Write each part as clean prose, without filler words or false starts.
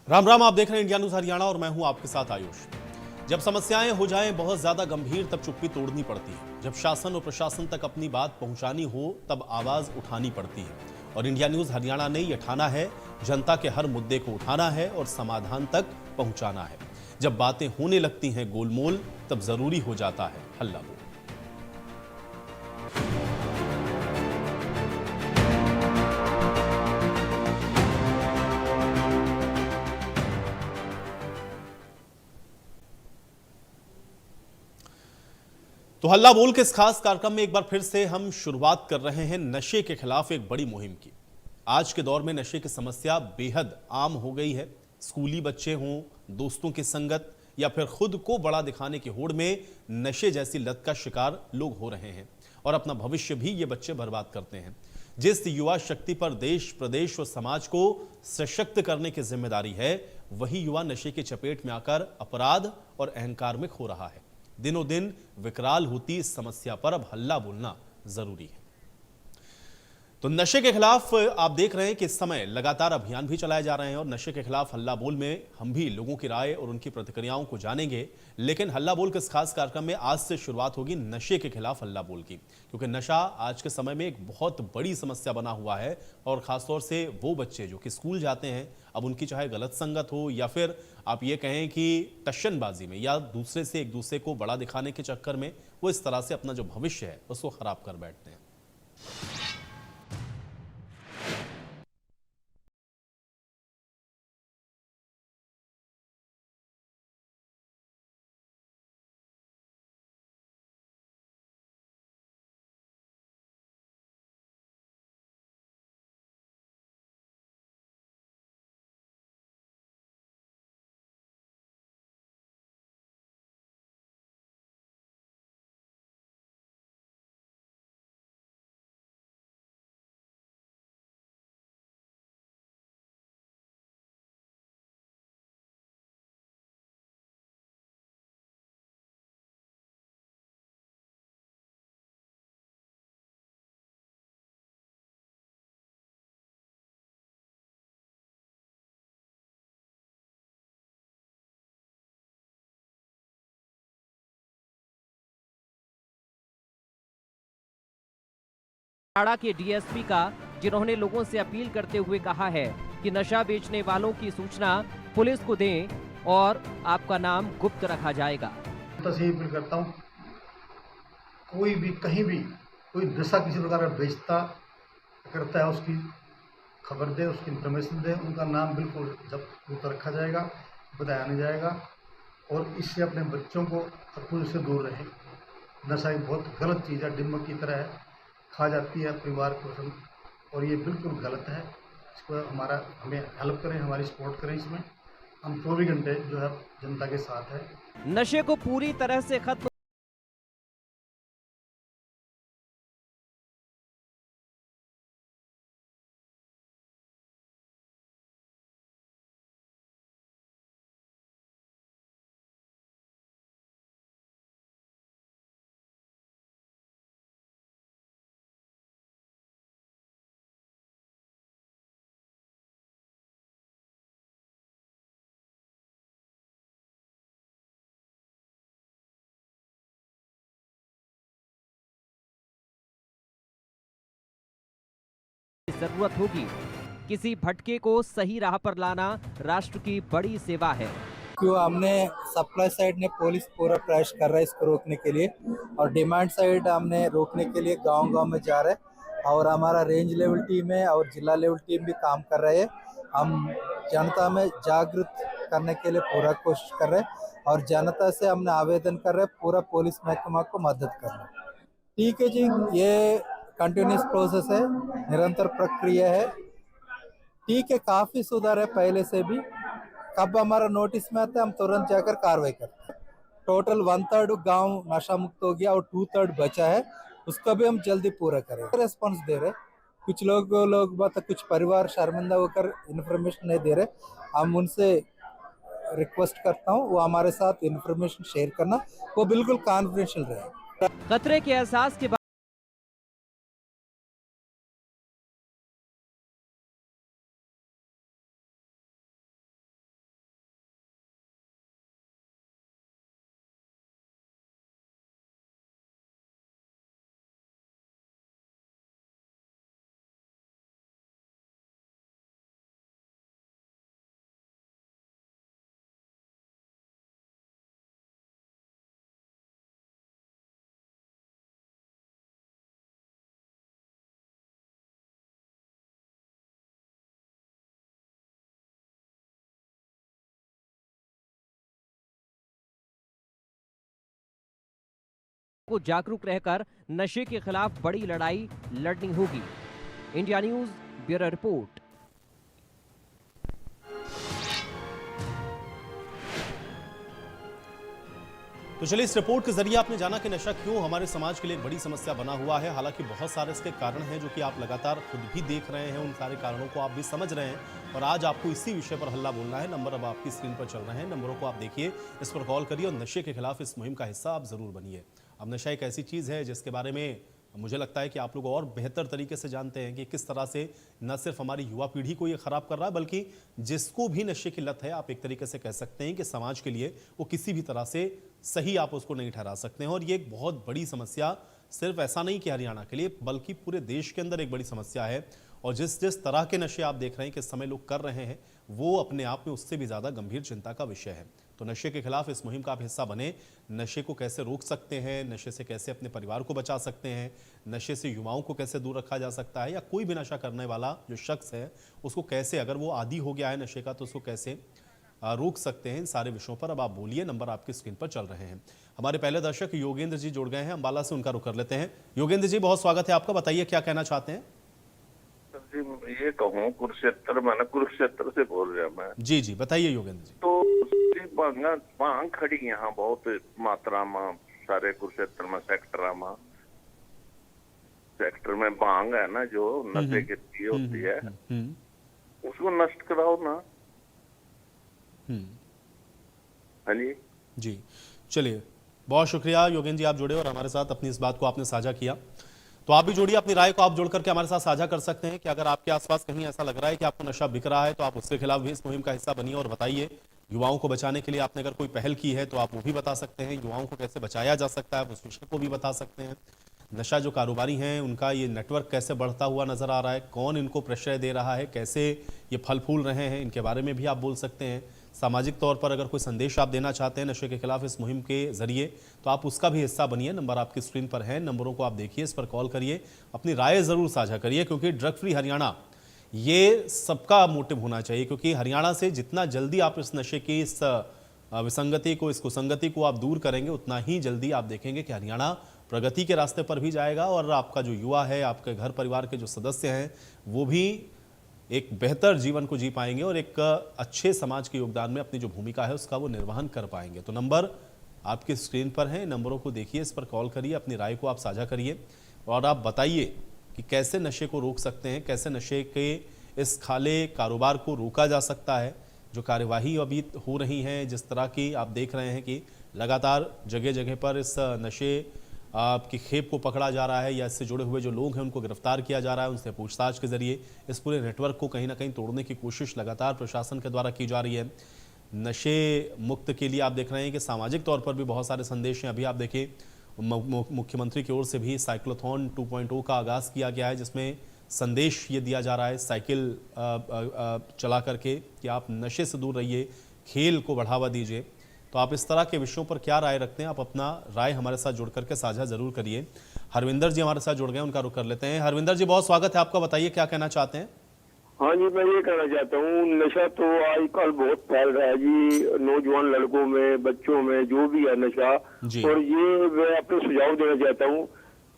राम राम, आप देख रहे हैं इंडिया न्यूज हरियाणा और मैं हूं आपके साथ आयुष। जब समस्याएं हो जाएं बहुत ज्यादा गंभीर तब चुप्पी तोड़नी पड़ती है। जब शासन और प्रशासन तक अपनी बात पहुंचानी हो तब आवाज उठानी पड़ती है। और इंडिया न्यूज हरियाणा ने यह ठाना है, जनता के हर मुद्दे को उठाना है और समाधान तक पहुंचाना है। जब बातें होने लगती हैं गोलमोल तब जरूरी हो जाता है हल्ला बोल। तो हल्ला बोल के इस खास कार्यक्रम में एक बार फिर से हम शुरुआत कर रहे हैं नशे के खिलाफ एक बड़ी मुहिम की। आज के दौर में नशे की समस्या बेहद आम हो गई है। स्कूली बच्चे हों, दोस्तों की संगत या फिर खुद को बड़ा दिखाने की होड़ में नशे जैसी लत का शिकार लोग हो रहे हैं और अपना भविष्य भी ये बच्चे बर्बाद करते हैं। जिस युवा शक्ति पर देश, प्रदेश और समाज को सशक्त करने की जिम्मेदारी है, वही युवा नशे की चपेट में आकर अपराध और अहंकार में खो रहा है। दिनों दिन विकराल होती इस समस्या पर अब हल्ला बोलना जरूरी है। तो नशे के खिलाफ आप देख रहे हैं कि इस समय लगातार अभियान भी चलाए जा रहे हैं और नशे के खिलाफ हल्ला बोल में हम भी लोगों की राय और उनकी प्रतिक्रियाओं को जानेंगे। लेकिन हल्ला बोल के इस खास कार्यक्रम में आज से शुरुआत होगी नशे के खिलाफ हल्ला बोल की, क्योंकि नशा आज के समय में एक बहुत बड़ी समस्या बना हुआ है। और खासतौर से वो बच्चे जो कि स्कूल जाते हैं, अब उनकी चाहे गलत संगत हो या फिर आप ये कहें कि टशनबाजी में या दूसरे से एक दूसरे को बड़ा दिखाने के चक्कर में वो इस तरह से अपना जो भविष्य है उसको खराब कर बैठते हैं। हरियाणा के डीएसपी का, जिन्होंने लोगों से अपील करते हुए कहा है कि नशा बेचने वालों की सूचना पुलिस को दें और आपका नाम गुप्त रखा जाएगा। तस्वीर अपील करता हूँ, कोई भी कहीं भी कोई नशा किसी प्रकार का बेचता करता है उसकी खबर दे, उसकी इन्फॉर्मेशन दे, उनका नाम बिल्कुल जब गुप्त रखा जाएगा, बताया नहीं जाएगा। और इससे अपने बच्चों को खुद से दूर रहे। नशा एक बहुत गलत चीज़ है, डिम्बक की तरह है, खा जाती है परिवार को और ये बिल्कुल गलत है। इसको हमें हेल्प करें, हमारी सपोर्ट करें। इसमें हम 24 घंटे जो है जनता के साथ है। नशे को पूरी तरह से खत्म की जरूरत होगी। किसी भटके को सही राह पर लाना राष्ट्र की बड़ी सेवा है। क्यों हमने सप्लाई साइड ने पुलिस पूरा प्रयास कर रहा है इसको रोकने के लिए, और डिमांड साइड हमने रोकने के लिए गांव-गांव में जा रहे हैं। और हमारा रेंज लेवल टीम है और जिला लेवल टीम भी काम कर रहे हैं। हम जनता में जागृत करने के लिए पूरा कोशिश कर रहे हैं और जनता से हमने आवेदन कर रहे हैं पूरा पुलिस महकमा को मदद करना। ठीक है जी, ये कंटिन्यूस प्रोसेस है, निरंतर प्रक्रिया है। ठीक है, काफ़ी सुधार है पहले से भी। कब हमारा नोटिस में आता है हम तुरंत जाकर कार्रवाई करते हैं। टोटल 1/3 गांव नशा मुक्त हो गया और 2/3 बचा है, उसका भी हम जल्दी पूरा करेंगे। रेस्पॉन्स दे रहे, कुछ लोग बात, कुछ परिवार शर्मिंदा होकर इन्फॉर्मेशन नहीं दे रहे। हम उनसे रिक्वेस्ट करता हूँ वो हमारे साथ इन्फॉर्मेशन शेयर करना, वो बिल्कुल कॉन्फिडेंशियल रहे। खतरे के एहसास के को जागरूक रहकर नशे के खिलाफ बड़ी लड़ाई लड़नी होगी। India news bureau report. तो चलिए, इस रिपोर्ट के जरिए आपने जाना कि नशा क्यों हमारे समाज के लिए एक बड़ी समस्या बना हुआ है। हालांकि बहुत सारे इसके कारण हैं जो कि आप लगातार खुद भी देख रहे हैं, उन सारे कारणों को आप भी समझ रहे हैं और आज आपको इसी विषय पर हल्ला बोलना है। नंबर अब आपकी स्क्रीन पर चल रहे हैं, नंबरों को आप देखिए, इस पर कॉल करिए और नशे के खिलाफ इस मुहिम का हिस्सा आप जरूर बनिए। अब नशा एक ऐसी चीज़ है जिसके बारे में मुझे लगता है कि आप लोग और बेहतर तरीके से जानते हैं कि किस तरह से न सिर्फ हमारी युवा पीढ़ी को ये खराब कर रहा है, बल्कि जिसको भी नशे की लत है, आप एक तरीके से कह सकते हैं कि समाज के लिए वो किसी भी तरह से सही आप उसको नहीं ठहरा सकते हैं। और ये एक बहुत बड़ी समस्या सिर्फ ऐसा नहीं कि हरियाणा के लिए, बल्कि पूरे देश के अंदर एक बड़ी समस्या है। और जिस जिस तरह के नशे आप देख रहे हैं कि इस समय लोग कर रहे हैं, वो अपने आप में उससे भी ज़्यादा गंभीर चिंता का विषय है। तो नशे के खिलाफ इस मुहिम का आप हिस्सा बने। नशे को कैसे रोक सकते हैं, नशे से कैसे अपने परिवार को बचा सकते हैं, नशे से युवाओं को कैसे दूर रखा जा सकता है, या कोई भी नशा करने वाला जो शख्स है उसको कैसे, अगर वो आदी हो गया है नशे का, तो उसको कैसे रोक सकते हैं, इन सारे विषयों पर अब आप बोलिए। नंबर आपकी स्क्रीन पर चल रहे हैं। हमारे पहले दर्शक योगेंद्र जी जुड़ गए हैं अंबाला से, उनका रुख कर लेते हैं। योगेंद्र जी, बहुत स्वागत है आपका, बताइए क्या कहना चाहते हैं। जी, ये कहूँ कुरुक्षेत्र, मैंने कुरुक्षेत्र से बोल रहा मैं। जी जी, बताइए योगेंद्र जी। तो भांग खड़ी यहाँ बहुत मात्रा में सारे कुरुक्षेत्र में सेक्टर में भांग है ना, जो नशे की होती है, उसको नष्ट कराओ ना। हाँ जी जी, चलिए, बहुत शुक्रिया योगेंद्र जी, आप जुड़े और हमारे साथ अपनी इस बात को आपने साझा किया। तो आप भी जोड़िए, अपनी राय को आप जोड़ करके हमारे साथ साझा कर सकते हैं कि अगर आपके आसपास कहीं ऐसा लग रहा है कि आपको नशा बिक रहा है, तो आप उसके खिलाफ भी इस मुहिम का हिस्सा बनिए और बताइए। युवाओं को बचाने के लिए आपने अगर कोई पहल की है तो आप वो भी बता सकते हैं। युवाओं को कैसे बचाया जा सकता है, आप उस विषय को भी बता सकते हैं। नशा जो कारोबारी हैं उनका ये नेटवर्क कैसे बढ़ता हुआ नजर आ रहा है, कौन इनको प्रश्रय दे रहा है, कैसे ये फल फूल रहे हैं, इनके बारे में भी आप बोल सकते हैं। सामाजिक तौर पर अगर कोई संदेश आप देना चाहते हैं नशे के खिलाफ इस मुहिम के जरिए, तो आप उसका भी हिस्सा बनिए। नंबर आपकी स्क्रीन पर है, नंबरों को आप देखिए, इस पर कॉल करिए, अपनी राय जरूर साझा करिए, क्योंकि ड्रग फ्री हरियाणा ये सबका मोटिव होना चाहिए। क्योंकि हरियाणा से जितना जल्दी आप इस नशे की इस विसंगति को, इस कुसंगति को आप दूर करेंगे, उतना ही जल्दी आप देखेंगे कि हरियाणा प्रगति के रास्ते पर भी जाएगा और आपका जो युवा है, आपके घर परिवार के जो सदस्य हैं, वो भी एक बेहतर जीवन को जी पाएंगे और एक अच्छे समाज के योगदान में अपनी जो भूमिका है उसका वो निर्वहन कर पाएंगे। तो नंबर आपकी स्क्रीन पर है, नंबरों को देखिए, इस पर कॉल करिए, अपनी राय को आप साझा करिए और आप बताइए कि कैसे नशे को रोक सकते हैं, कैसे नशे के इस खाले कारोबार को रोका जा सकता है। जो कार्यवाही अभी हो रही हैं, जिस तरह की आप देख रहे हैं कि लगातार जगह जगह पर इस नशे की खेप को पकड़ा जा रहा है या इससे जुड़े हुए जो लोग हैं उनको गिरफ्तार किया जा रहा है, उनसे पूछताछ के जरिए इस पूरे नेटवर्क को कहीं ना कहीं तोड़ने की कोशिश लगातार प्रशासन के द्वारा की जा रही है। नशे मुक्त के लिए आप देख रहे हैं कि सामाजिक तौर पर भी बहुत सारे संदेश हैं। अभी आप देखिए, मुख्यमंत्री की ओर से भी साइक्लोथॉन 2.0 का आगाज़ किया गया है, जिसमें संदेश ये दिया जा रहा है साइकिल चला करके कि आप नशे से दूर रहिए, खेल को बढ़ावा दीजिए। तो आप इस तरह के विषयों पर क्या राय रखते हैं, आप अपना राय हमारे साथ जुड़ करके साझा जरूर करिए। हरविंदर जी हमारे साथ जुड़ गए, उनका रुख कर लेते हैं। हरविंदर जी, बहुत स्वागत है आपका, बताइए क्या कहना चाहते हैं। हाँ जी, मैं ये कहना चाहता हूँ, नशा तो आजकल बहुत फैल रहा है जी, नौजवान लड़कों में, बच्चों में, जो भी है नशा। और ये मैं अपने सुझाव देना चाहता हूँ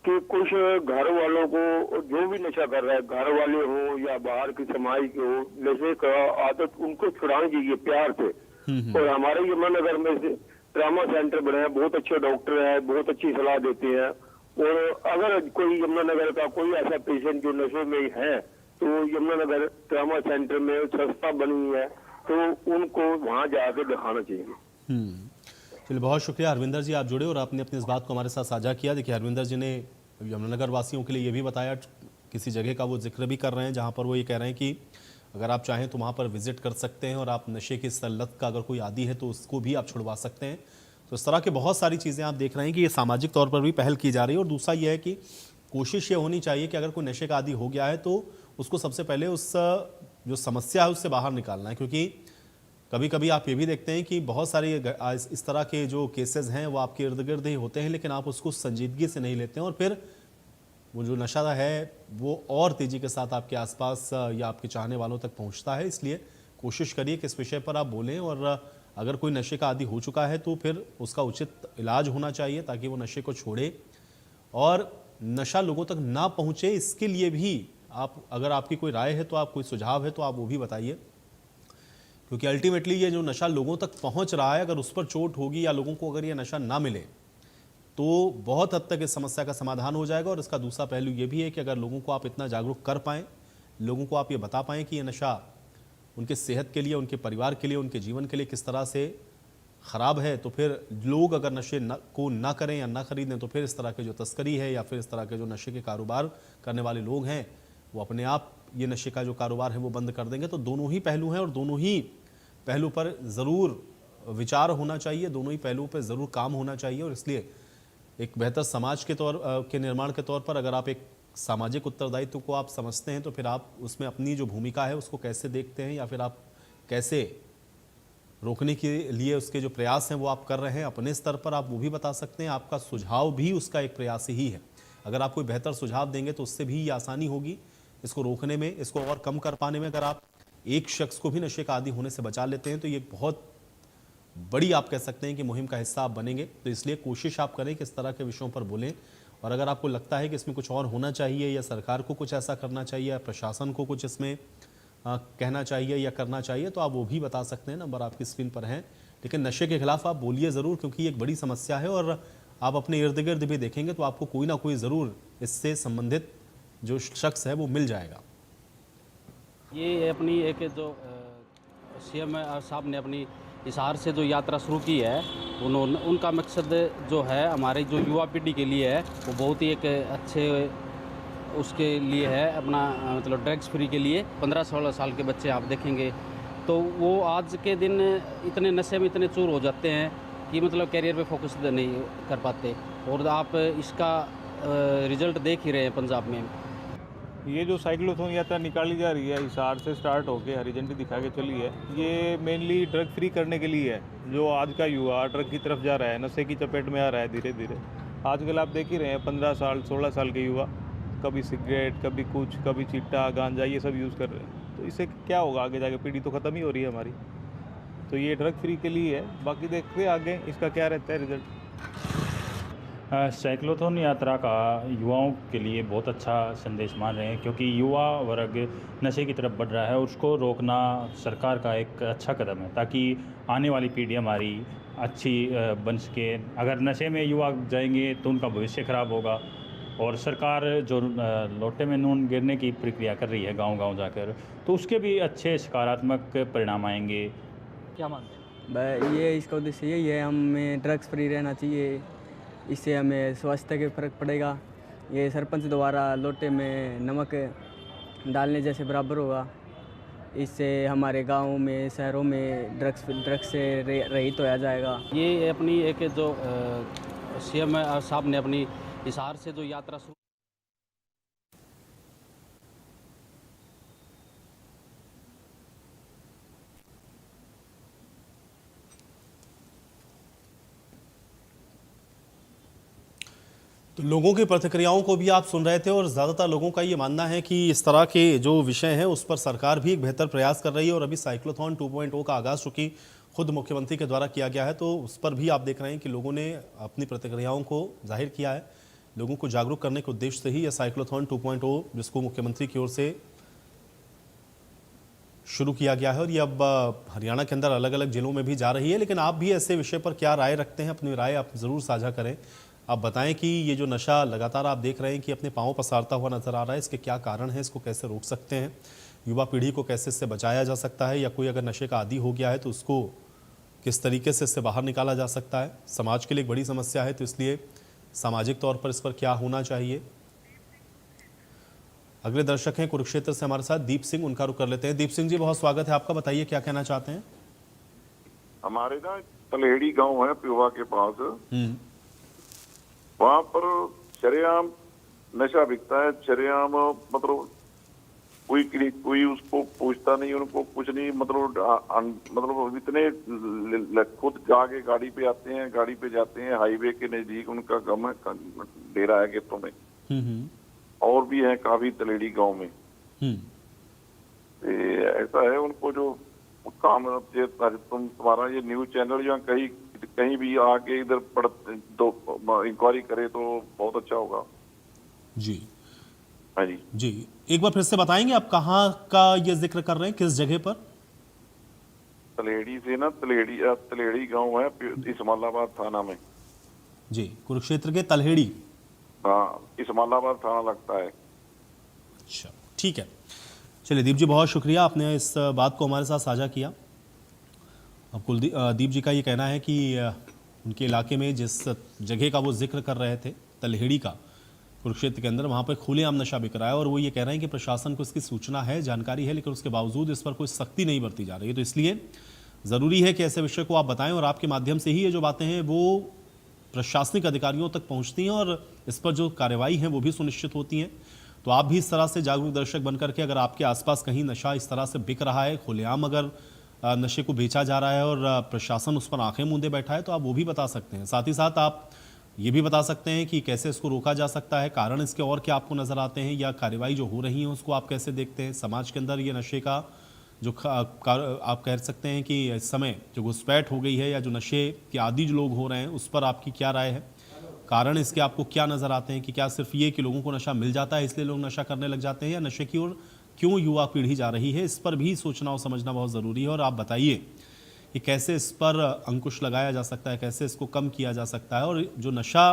कि कुछ घर वालों को, जो भी नशा कर रहा है, घर वाले हो या बाहर के समाज के हो, नशे का आदत उनको छुड़ानी चाहिए प्यार से। और हमारे यमुनानगर में ट्रामा सेंटर बने हैं, बहुत अच्छे डॉक्टर हैं, बहुत अच्छी सलाह देते हैं। और अगर कोई यमुनानगर का कोई ऐसा पेशेंट जो नशे में है, तो यमुनानगर ट्रामा सेंटर में संस्था बनी है, तो उनको वहां जाकर दिखाना चाहिए। चलिए, बहुत शुक्रिया हरविंदर जी, आप जुड़े और आपने अपनी इस बात को हमारे साथ साझा किया। देखिए, हरविंदर जी ने यमुनानगर वासियों के लिए ये भी बताया, किसी जगह का वो जिक्र भी कर रहे हैं जहाँ पर वो ये कह रहे हैं कि अगर आप चाहें तो वहाँ पर विजिट कर सकते हैं और आप नशे की लत का अगर कोई आदी है तो उसको भी आप छुड़वा सकते हैं। तो इस तरह की बहुत सारी चीज़ें आप देख रहे हैं कि ये सामाजिक तौर पर भी पहल की जा रही है। और दूसरा ये है कि कोशिश ये होनी चाहिए कि अगर कोई नशे का आदी हो गया है तो उसको सबसे पहले उस जो समस्या है उससे बाहर निकालना है। क्योंकि कभी कभी आप ये भी देखते हैं कि बहुत सारे इस तरह के जो केसेस हैं वो आपके इर्द गिर्द ही होते हैं, लेकिन आप उसको संजीदगी से नहीं लेते हैं और फिर वो जो नशा है वो और तेज़ी के साथ आपके आसपास या आपके चाहने वालों तक पहुंचता है। इसलिए कोशिश करिए कि इस विषय पर आप बोलें और अगर कोई नशे का आदी हो चुका है तो फिर उसका उचित इलाज होना चाहिए ताकि वो नशे को छोड़े और नशा लोगों तक ना पहुंचे। इसके लिए भी आप, अगर आपकी कोई राय है तो आप, कोई सुझाव है तो आप वो भी बताइए, क्योंकि अल्टीमेटली ये जो नशा लोगों तक पहुंच रहा है, अगर उस पर चोट होगी या लोगों को अगर ये नशा ना मिले तो बहुत हद तक इस समस्या का समाधान हो जाएगा। और इसका दूसरा पहलू ये भी है कि अगर लोगों को आप इतना जागरूक कर पाएँ, लोगों को आप ये बता पाएँ कि ये नशा उनके सेहत के लिए, उनके परिवार के लिए, उनके जीवन के लिए किस तरह से ख़राब है, तो फिर लोग अगर नशे को ना करें या ना खरीदें तो फिर इस तरह के जो तस्करी है या फिर इस तरह के जो नशे के कारोबार करने वाले लोग हैं वो अपने आप ये नशे का जो कारोबार है वो बंद कर देंगे। तो दोनों ही पहलू हैं और दोनों ही पहलू पर ज़रूर विचार होना चाहिए, दोनों ही पहलुओं पर ज़रूर काम होना चाहिए। और इसलिए एक बेहतर समाज के निर्माण के तौर पर अगर आप एक सामाजिक उत्तरदायित्व को आप समझते हैं तो फिर आप उसमें अपनी जो भूमिका है उसको कैसे देखते हैं या फिर आप कैसे रोकने के लिए उसके जो प्रयास हैं वो आप कर रहे हैं अपने स्तर पर, आप वो भी बता सकते हैं। आपका सुझाव भी उसका एक प्रयास ही है। अगर आप कोई बेहतर सुझाव देंगे तो उससे भी ये आसानी होगी इसको रोकने में, इसको और कम कर पाने में। अगर आप एक शख्स को भी नशे का आदी होने से बचा लेते हैं तो ये बहुत बड़ी, आप कह सकते हैं कि मुहिम का हिस्सा आप बनेंगे। तो इसलिए कोशिश आप करें कि इस तरह के विषयों पर बोलें। और अगर आपको लगता है कि इसमें कुछ और होना चाहिए या सरकार को कुछ ऐसा करना चाहिए या प्रशासन को कुछ इसमें कहना चाहिए या करना चाहिए तो आप वो भी बता सकते हैं। नंबर आपकी स्क्रीन पर हैं। लेकिन नशे के खिलाफ आप बोलिए ज़रूर, क्योंकि ये एक बड़ी समस्या है और आप अपने इर्द गिर्द भी देखेंगे तो आपको कोई ना कोई ज़रूर इससे संबंधित जो शख्स है वो मिल जाएगा। ये अपनी एक जो सीएम साहब ने अपनी हिसार से जो यात्रा शुरू की है, उनका मकसद जो है हमारे जो युवा पीढ़ी के लिए है वो बहुत ही एक अच्छे उसके लिए है, अपना मतलब ड्रग्स फ्री के लिए। 15-16 साल के बच्चे आप देखेंगे तो वो आज के दिन इतने नशे में इतने चूर हो जाते हैं कि मतलब कैरियर पे फोकस नहीं कर पाते। और आप इसका रिजल्ट देख ही रहे हैं पंजाब में। ये जो साइक्लोथॉन यात्रा निकाली जा रही है हिसार से स्टार्ट होकर हरी झंडी दिखा के चली है, ये मेनली ड्रग फ्री करने के लिए है। जो आज का युवा ड्रग की तरफ जा रहा है, नशे की चपेट में आ रहा है धीरे धीरे। आजकल आप देख ही रहे हैं 15 साल 16 साल के युवा कभी सिगरेट, कभी कुछ, कभी चिट्टा, गांजा, ये सब यूज़ कर रहे हैं। तो इससे क्या होगा आगे जाके, पीढ़ी तो ख़त्म ही हो रही है हमारी। तो ये ड्रग फ्री के लिए है, बाकी देखते हैं आगे इसका क्या रहता है रिजल्ट। साइक्लोथॉन यात्रा का युवाओं के लिए बहुत अच्छा संदेश मान रहे हैं, क्योंकि युवा वर्ग नशे की तरफ बढ़ रहा है। उसको रोकना सरकार का एक अच्छा कदम है ताकि आने वाली पीढ़ी हमारी अच्छी बन सके। अगर नशे में युवा जाएंगे तो उनका भविष्य खराब होगा। और सरकार जो लोटे में नून गिरने की प्रक्रिया कर रही है गांव-गांव जाकर, तो उसके भी अच्छे सकारात्मक परिणाम आएंगे। क्या मानते हैं? ये इसका उद्देश्य यही है, हमें ड्रग्स फ्री रहना चाहिए, इससे हमें स्वास्थ्य के फर्क पड़ेगा। ये सरपंच द्वारा लोटे में नमक डालने जैसे बराबर होगा। इससे हमारे गाँव में, शहरों में ड्रग्स से रहित होया जाएगा। ये अपनी एक जो सीएम साहब ने अपनी हिसार से जो यात्रा शुरू तो लोगों की प्रतिक्रियाओं को भी आप सुन रहे थे और ज़्यादातर लोगों का ये मानना है कि इस तरह के जो विषय हैं उस पर सरकार भी एक बेहतर प्रयास कर रही है। और अभी साइक्लोथॉन 2.0 का आगाज़ चूँकि खुद मुख्यमंत्री के द्वारा किया गया है तो उस पर भी आप देख रहे हैं कि लोगों ने अपनी प्रतिक्रियाओं को जाहिर किया है। लोगों को जागरूक करने के उद्देश्य से ही यह साइक्लोथॉन 2.0 जिसको मुख्यमंत्री की ओर से शुरू किया गया है और ये अब हरियाणा के अंदर अलग अलग जिलों में भी जा रही है। लेकिन आप भी ऐसे विषय पर क्या राय रखते हैं, अपनी राय आप ज़रूर साझा करें। आप बताएं कि ये जो नशा लगातार आप देख रहे हैं कि अपने पांव पसारता हुआ नजर आ रहा है, इसके क्या कारण है, इसको कैसे रोक सकते हैं, युवा पीढ़ी को कैसे इससे बचाया जा सकता है, या कोई अगर नशे का आदी हो गया है तो उसको किस तरीके से इससे बाहर निकाला जा सकता है। समाज के लिए एक बड़ी समस्या है तो इसलिए सामाजिक तौर पर इस पर क्या होना चाहिए। अगले दर्शक हैं कुरुक्षेत्र से हमारे साथ दीप सिंह, उनका रुख कर लेते हैं। दीप सिंह जी, बहुत स्वागत है आपका, बताइए क्या कहना चाहते हैं। हमारे ना तलेहड़ी गांव है पिवा के पास, वहां पर शरेआम नशा बिकता है। शरेआम मतलब कोई उसको पूछता नहीं, उनको कुछ नहीं, मतलब इतने खुद जाके गाड़ी पे आते हैं, गाड़ी पे जाते हैं। हाईवे के नजदीक उनका गम है, डेरा है खेतों में। और भी है काफी तलेड़ी गांव में। ऐसा है, उनको जो काम ये तुम्हारा ये न्यूज चैनल या कहीं भी आके इधर तो इंक्वायरी करे तो बहुत अच्छा होगा। जी हाँ जी जी, एक बार फिर से बताएंगे आप कहाँ का ये जिक्र कर रहे हैं, किस जगह पर? तलेड़ी से ना, तलेड़ी गांव है इस्माइलाबाद थाना में। जी, कुरुक्षेत्र के तलहेड़ी। हाँ, इस्माइलाबाद थाना लगता है। अच्छा, ठीक है। चलिए दीप जी, बहुत शुक्रिया, आपने इस बात को हमारे साथ साझा किया। अब कुलदीप जी का ये कहना है कि उनके इलाके में जिस जगह का वो जिक्र कर रहे थे, तलहेड़ी का, कुरुक्षेत्र के अंदर, वहाँ पर खुलेआम नशा बिक रहा है और वो ये कह रहे हैं कि प्रशासन को इसकी सूचना है, जानकारी है, लेकिन उसके बावजूद इस पर कोई सख्ती नहीं बरती जा रही है। तो इसलिए ज़रूरी है कि ऐसे विषय को आप बताएं और आपके माध्यम से ही ये जो बातें हैं वो प्रशासनिक अधिकारियों तक पहुंचती हैं और इस पर जो कार्रवाई है वो भी सुनिश्चित होती हैं। तो आप भी इस तरह से जागरूक दर्शक बनकर के, अगर आपके आसपास कहीं नशा इस तरह से बिक रहा है, खुलेआम अगर नशे को बेचा जा रहा है और प्रशासन उस पर आंखें मूंदे बैठा है, तो आप वो भी बता सकते हैं। साथ ही साथ आप ये भी बता सकते हैं कि कैसे इसको रोका जा सकता है, कारण इसके और क्या आपको नज़र आते हैं, या कार्रवाई जो हो रही है उसको आप कैसे देखते हैं। समाज के अंदर ये नशे का जो आप कह सकते हैं कि इस समय जो घुसपैठ हो गई है या जो नशे के आदी जो लोग हो रहे हैं, उस पर आपकी क्या राय है, कारण इसके आपको क्या नज़र आते हैं कि क्या सिर्फ ये कि लोगों को नशा मिल जाता है इसलिए लोग नशा करने लग जाते हैं, या नशे की ओर क्यों युवा पीढ़ी जा रही है, इस पर भी सोचना और समझना बहुत ज़रूरी है। और आप बताइए कि कैसे इस पर अंकुश लगाया जा सकता है, कैसे इसको कम किया जा सकता है, और जो नशा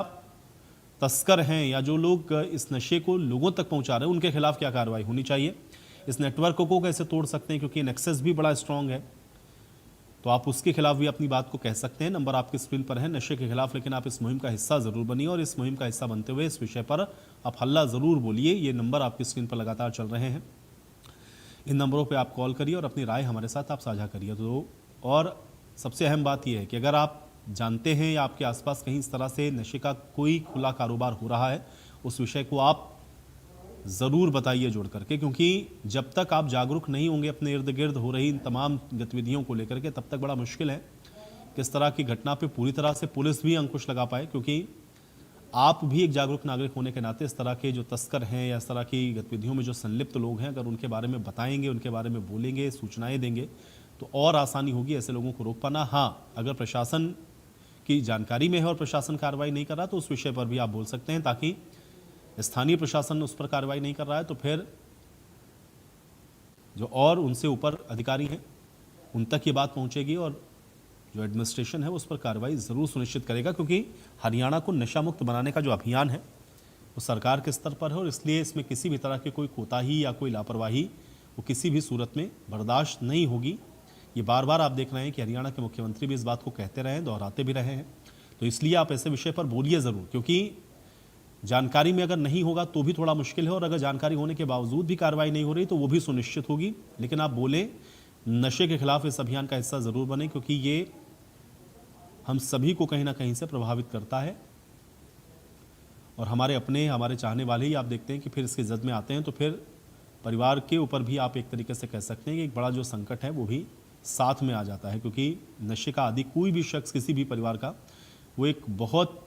तस्कर हैं या जो लोग इस नशे को लोगों तक पहुंचा रहे हैं उनके खिलाफ क्या कार्रवाई होनी चाहिए, इस नेटवर्क को कैसे तोड़ सकते हैं, क्योंकि नेक्सस भी बड़ा स्ट्रांग है, तो आप उसके खिलाफ भी अपनी बात को कह सकते हैं। नंबर आपकी स्क्रीन पर है नशे के खिलाफ, लेकिन आप इस मुहिम का हिस्सा ज़रूर बनिए और इस मुहिम का हिस्सा बनते हुए इस विषय पर आप हल्ला ज़रूर बोलिए। ये नंबर आपकी स्क्रीन पर लगातार चल रहे हैं, इन नंबरों पे आप कॉल करिए और अपनी राय हमारे साथ आप साझा करिए। तो और सबसे अहम बात यह है कि अगर आप जानते हैं या आपके आसपास कहीं इस तरह से नशे का कोई खुला कारोबार हो रहा है, उस विषय को आप ज़रूर बताइए जोड़ करके, क्योंकि जब तक आप जागरूक नहीं होंगे अपने इर्द गिर्द हो रही इन तमाम गतिविधियों को लेकर के, तब तक बड़ा मुश्किल है किस तरह की घटना पे पूरी तरह से पुलिस भी अंकुश लगा पाए। क्योंकि आप भी एक जागरूक नागरिक होने के नाते इस तरह के जो तस्कर हैं या इस तरह की गतिविधियों में जो संलिप्त लोग हैं, अगर उनके बारे में बताएंगे, उनके बारे में बोलेंगे, सूचनाएं देंगे, तो और आसानी होगी ऐसे लोगों को रोक पाना। हाँ, अगर प्रशासन की जानकारी में है और प्रशासन कार्रवाई नहीं कर रहा तो उस विषय पर भी आप बोल सकते हैं, ताकि स्थानीय प्रशासन उस पर कार्रवाई नहीं कर रहा है तो फिर जो और उनसे ऊपर अधिकारी हैं उन तक ये बात पहुंचेगी और जो एडमिनिस्ट्रेशन है उस पर कार्रवाई ज़रूर सुनिश्चित करेगा। क्योंकि हरियाणा को नशा मुक्त बनाने का जो अभियान है वो सरकार के स्तर पर है और इसलिए इसमें किसी भी तरह की कोई कोताही या कोई लापरवाही वो किसी भी सूरत में बर्दाश्त नहीं होगी। ये बार बार आप देख रहे हैं कि हरियाणा के मुख्यमंत्री भी इस बात को कहते रहे हैं, दोहराते भी रहे हैं। तो इसलिए आप ऐसे विषय पर बोलिए ज़रूर, क्योंकि जानकारी में अगर नहीं होगा तो भी थोड़ा मुश्किल है, और अगर जानकारी होने के बावजूद भी कार्रवाई नहीं हो रही तो वो भी सुनिश्चित होगी। लेकिन आप बोले, नशे के खिलाफ इस अभियान का हिस्सा ज़रूर बने, क्योंकि ये हम सभी को कहीं ना कहीं से प्रभावित करता है और हमारे अपने, हमारे चाहने वाले ही आप देखते हैं कि फिर इसके जद में आते हैं, तो फिर परिवार के ऊपर भी आप एक तरीके से कह सकते हैं कि एक बड़ा जो संकट है वो भी साथ में आ जाता है। क्योंकि नशे का आदि कोई भी शख्स किसी भी परिवार का, वो एक बहुत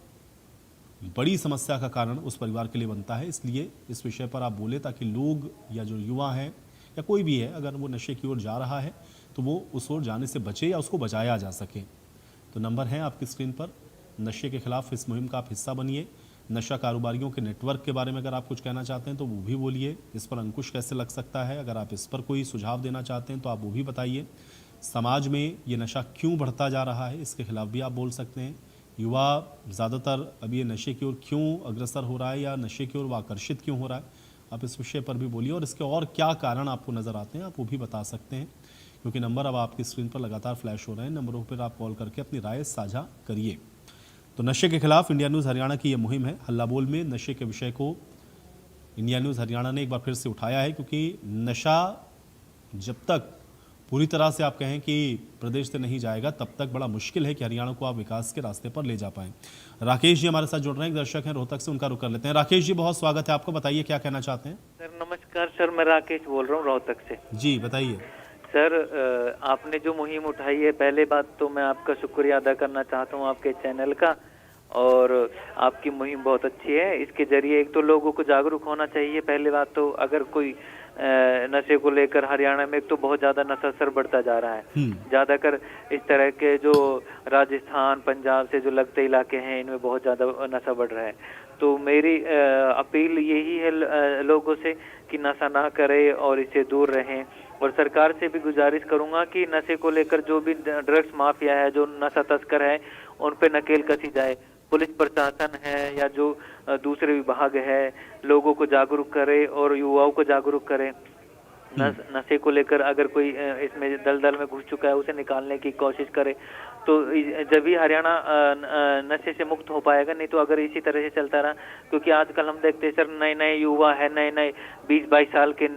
बड़ी समस्या का कारण उस परिवार के लिए बनता है। इसलिए इस विषय पर आप बोले ताकि लोग या जो युवा हैं या कोई भी है, अगर वो नशे की ओर जा रहा है तो वो उस ओर जाने से बचे या उसको बचाया जा सके। तो नंबर है आपकी स्क्रीन पर, नशे के खिलाफ इस मुहिम का आप हिस्सा बनिए। नशा कारोबारियों के नेटवर्क के बारे में अगर आप कुछ कहना चाहते हैं तो वो भी बोलिए, इस पर अंकुश कैसे लग सकता है। अगर आप इस पर कोई सुझाव देना चाहते हैं तो आप वो भी बताइए। समाज में ये नशा क्यों बढ़ता जा रहा है, इसके खिलाफ भी आप बोल सकते हैं। युवा ज़्यादातर अब ये नशे की ओर क्यों अग्रसर हो रहा है या नशे की ओर वो आकर्षित क्यों हो रहा है, आप इस विषय पर भी बोलिए और इसके और क्या कारण आपको नज़र आते हैं आप वो भी बता सकते हैं। क्योंकि नंबर अब आपकी स्क्रीन पर लगातार फ्लैश हो रहे हैं, नंबरों पर आप कॉल करके अपनी राय साझा करिए। तो नशे के खिलाफ इंडिया न्यूज़ हरियाणा की ये मुहिम है। हल्ला बोल में नशे के विषय को इंडिया न्यूज़ हरियाणा ने एक बार फिर से उठाया है, क्योंकि नशा जब तक पूरी तरह से आप कहें कि प्रदेश से नहीं जाएगा तब तक बड़ा मुश्किल है कि हरियाणा को आप विकास के रास्ते पर ले जा पाएं। राकेश जी हमारे साथ जुड़ रहे हैं, एक दर्शक हैं रोहतक से, उनका रुख कर लेते हैं। राकेश जी बहुत स्वागत है आपको, बताइए क्या कहना चाहते हैं। सर नमस्कार सर, मैं राकेश बोल रहा हूँ रोहतक से। जी बताइए सर, आपने जो मुहिम उठाई है, पहले बात तो मैं आपका शुक्रिया अदा करना चाहता हूँ आपके चैनल का, और आपकी मुहिम बहुत अच्छी है। इसके जरिए एक तो लोगों को जागरूक होना चाहिए, पहले बात तो अगर कोई नशे को लेकर हरियाणा में एक तो बहुत ज़्यादा नशास्त्र बढ़ता जा रहा है। ज़्यादातर इस तरह के जो राजस्थान पंजाब से जो लगते इलाके हैं इनमें बहुत ज़्यादा नशा बढ़ रहा है। तो मेरी अपील यही है लोगों से कि नशा ना करें और इससे दूर रहें। और सरकार से भी गुजारिश करूंगा कि नशे को लेकर जो भी ड्रग्स माफिया है, जो नशा तस्कर है, उन पे नकेल कसी जाए। पुलिस प्रशासन है या जो दूसरे विभाग है, लोगों को जागरूक करे और युवाओं को जागरूक करे। नशे को लेकर अगर कोई इसमें दलदल में घुस चुका है उसे निकालने की कोशिश करे, तो जब भी हरियाणा नशे से मुक्त हो पाएगा। नहीं तो अगर इसी तरह से चलता रहा, क्योंकि आजकल हम देखते हैं सर, नए नए युवा है, नए नए 20-22 साल के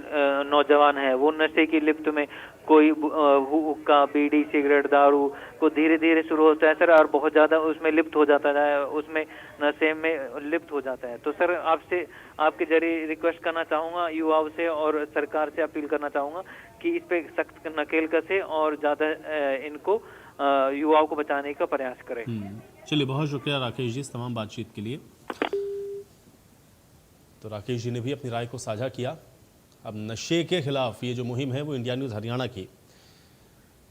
नौजवान है, वो नशे की लिप्त में कोई हुक्का, बीड़ी, सिगरेट, दारू को धीरे धीरे शुरू होता है सर, और बहुत ज़्यादा उसमें लिप्त हो जाता है, उसमें नशे में लिप्त हो जाता है। तो सर आपसे, आपके जरिए रिक्वेस्ट करना चाहूँगा युवाओं से और सरकार से अपील करना चाहूँगा कि इस पे सख्त नकेल कसे और ज़्यादा इनको युवाओं को बचाने का प्रयास करें। चलिए, बहुत शुक्रिया राकेश जी इस तमाम बातचीत के लिए। तो राकेश जी ने भी अपनी राय को साझा किया। अब नशे के खिलाफ ये जो मुहिम है वो इंडिया न्यूज़ हरियाणा की,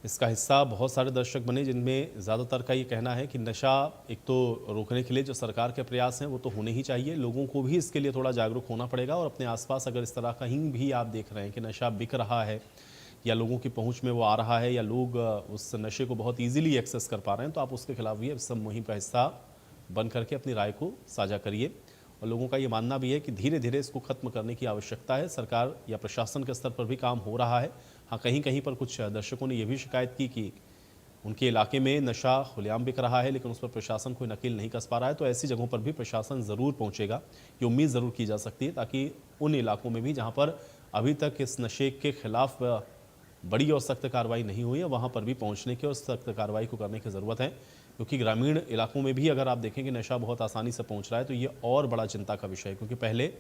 इसका हिस्सा बहुत सारे दर्शक बने, जिनमें ज़्यादातर का ये कहना है कि नशा एक तो रोकने के लिए जो सरकार के प्रयास हैं वो तो होने ही चाहिए, लोगों को भी इसके लिए थोड़ा जागरूक होना पड़ेगा। और अपने आसपास अगर इस तरह कहीं भी आप देख रहे हैं कि नशा बिक रहा है या लोगों की पहुंच में वो आ रहा है या लोग उस नशे को बहुत ईजिली एक्सेस कर पा रहे हैं, तो आप उसके खिलाफ भी सब मुहिम का हिस्सा बन करके अपनी राय को साझा करिए। और लोगों का ये मानना भी है कि धीरे धीरे इसको ख़त्म करने की आवश्यकता है। सरकार या प्रशासन के स्तर पर भी काम हो रहा है। हाँ, कहीं कहीं पर कुछ दर्शकों ने यह भी शिकायत की कि उनके इलाके में नशा खुलेआम बिक रहा है, लेकिन उस पर प्रशासन कोई नकेल नहीं कस पा रहा है। तो ऐसी जगहों पर भी प्रशासन ज़रूर पहुँचेगा, ये उम्मीद ज़रूर की जा सकती है, ताकि उन इलाकों में भी जहाँ पर अभी तक इस नशे के खिलाफ बड़ी और सख्त कार्रवाई नहीं हुई है, वहाँ पर भी पहुँचने की और सख्त कार्रवाई को करने की ज़रूरत है। क्योंकि ग्रामीण इलाकों में भी अगर आप देखें कि नशा बहुत आसानी से पहुँच रहा है, तो ये और बड़ा चिंता का विषय है। क्योंकि पहले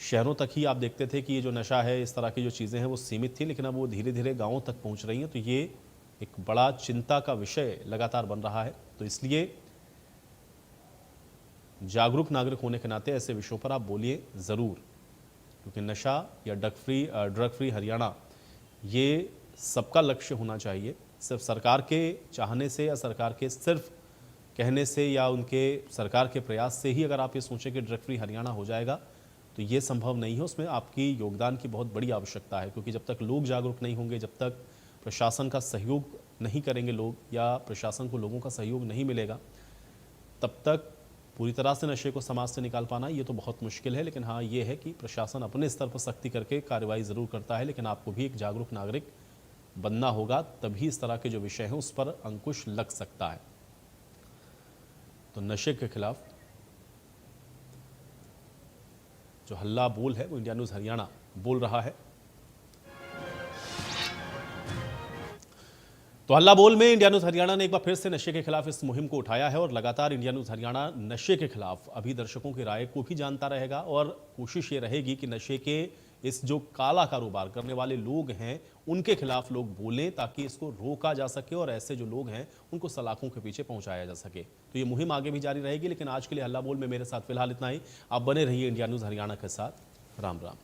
शहरों तक ही आप देखते थे कि ये जो नशा है, इस तरह की जो चीज़ें हैं वो सीमित थी, लेकिन अब वो धीरे धीरे गाँवों तक पहुँच रही हैं। तो ये एक बड़ा चिंता का विषय लगातार बन रहा है। तो इसलिए जागरूक नागरिक होने के नाते ऐसे विषयों पर आप बोलिए ज़रूर, क्योंकि नशा या ड्रग फ्री हरियाणा ये सबका लक्ष्य होना चाहिए। सिर्फ सरकार के चाहने से या सरकार के सिर्फ कहने से या उनके सरकार के प्रयास से ही अगर आप ये सोचें कि ड्रग फ्री हरियाणा हो जाएगा, तो ये संभव नहीं है। उसमें आपकी योगदान की बहुत बड़ी आवश्यकता है, क्योंकि जब तक लोग जागरूक नहीं होंगे, जब तक प्रशासन का सहयोग नहीं करेंगे लोग, या प्रशासन को लोगों का सहयोग नहीं मिलेगा, तब तक पूरी तरह से नशे को समाज से निकाल पाना ये तो बहुत मुश्किल है। लेकिन हाँ, ये है कि प्रशासन अपने स्तर पर सख्ती करके कार्रवाई ज़रूर करता है, लेकिन आपको भी एक जागरूक नागरिक बनना होगा, तभी इस तरह के जो विषय हैं उस पर अंकुश लग सकता है। तो नशे के खिलाफ जो हल्ला बोल है वो इंडिया न्यूज़ हरियाणा बोल रहा है। तो हल्ला बोल में इंडिया न्यूज़ हरियाणा ने एक बार फिर से नशे के खिलाफ इस मुहिम को उठाया है, और लगातार इंडिया न्यूज़ हरियाणा नशे के खिलाफ अभी दर्शकों की राय को भी जानता रहेगा। और कोशिश ये रहेगी कि नशे के इस जो काला कारोबार करने वाले लोग हैं उनके खिलाफ लोग बोलें, ताकि इसको रोका जा सके और ऐसे जो लोग हैं उनको सलाखों के पीछे पहुंचाया जा सके। तो ये मुहिम आगे भी जारी रहेगी, लेकिन आज के लिए हल्ला बोल में मेरे साथ फिलहाल इतना ही। आप बने रहिए इंडिया न्यूज़ हरियाणा के साथ। राम राम।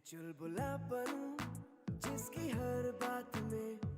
चुलबुलापन